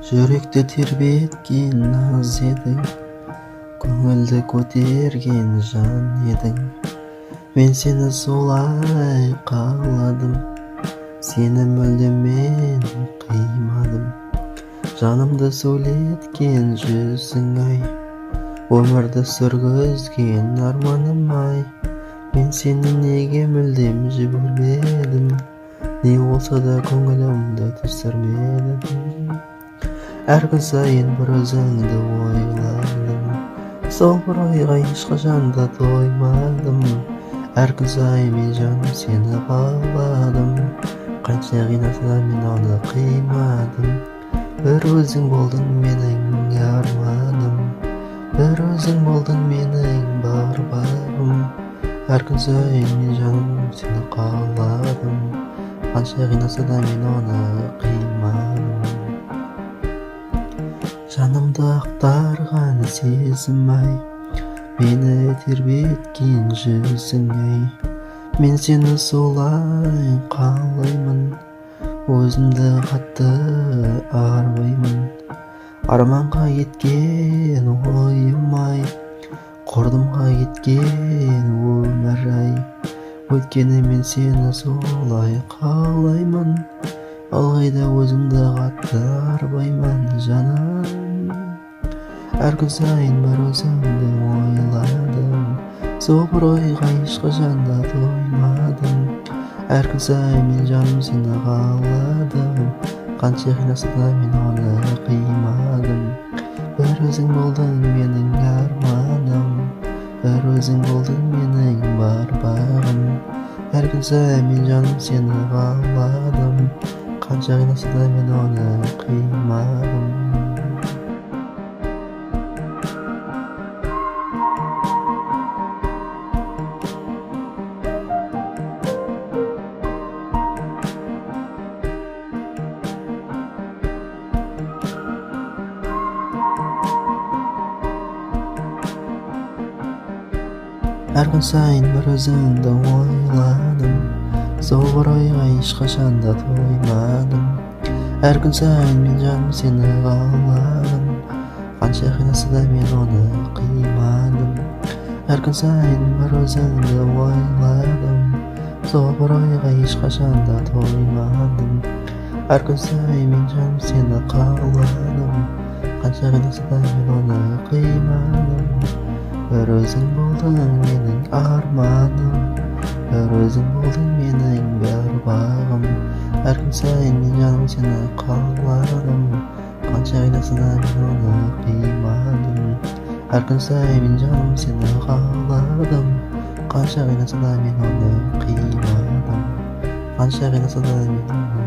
Жүректі тербеткен наз едің, көңілді көтерген жан едің. Мен сені солай қаладым, сені мүлдемен қимадым. Жанымды сөйлеткен жүзің ай, өмірді сүргізген арманым ай. Мен сені неге мүлдем жібермедім, не болса да көңілімді түсірмедім. Әр күн сайын бір өзіңді ойладым, сол бір ойға ешқашан да тоймадым. Әр күн сайын мен жаным сені қаладым, қанша қинаса да мен оны қимадым. Бір өзің болдың менің арманым, бір өзің болдың менің бар бағым. Әр күн сайын мен жаным сені қаладым, қанша қинаса да мен оны қимадым. Жанымды ақтарған сезім ай, мені тербеткен жүзің ай. Мен сені солай қалаймын, өзімді қатты арбаймын. Арманға кеткен ойым ай, құрдымға кеткен өмір ай. Өйткені мен сені солай қалаймын, алайда өзімді қатты арбаймын жаным. Әр күн сайын бір өзімді ойладым, сол бір ойға ешқашан да тоймадым. Әр күн сайын мен жаным сені қаладым, қанша қинаса да мен оны қимадым. Бір өзің болдың менің арманым, бір өзің болдың менің бар бағым. Әр күн сайын мен жаным сені қаладым, қанша қинаса да мен оны қимадым. Әр күн сайын бір өзіңді ойладым, сол бір ойға ешқашан да тоймадым. Әр күн сайын мен жаным сені қаладым, қанша қинаса да мен оны қимадым. Әр күн сайын бір өзіңді ойладым, сол бір ойға ешқашан да тоймадым. Әр күн сайын мен жаным сені қаладым, қанша қинаса да мен оны қимадым. Бір өзің болдың менің арманым, бір өзің болдың менің бар бағым. Әр күн сайын мен жаным сені қаладым, қанша қинаса да мен оны қимадым. Әр күн сайын мен жаным сені қаладым, қанша қинаса да мен оны қимадым. Қанша қинаса да мен оны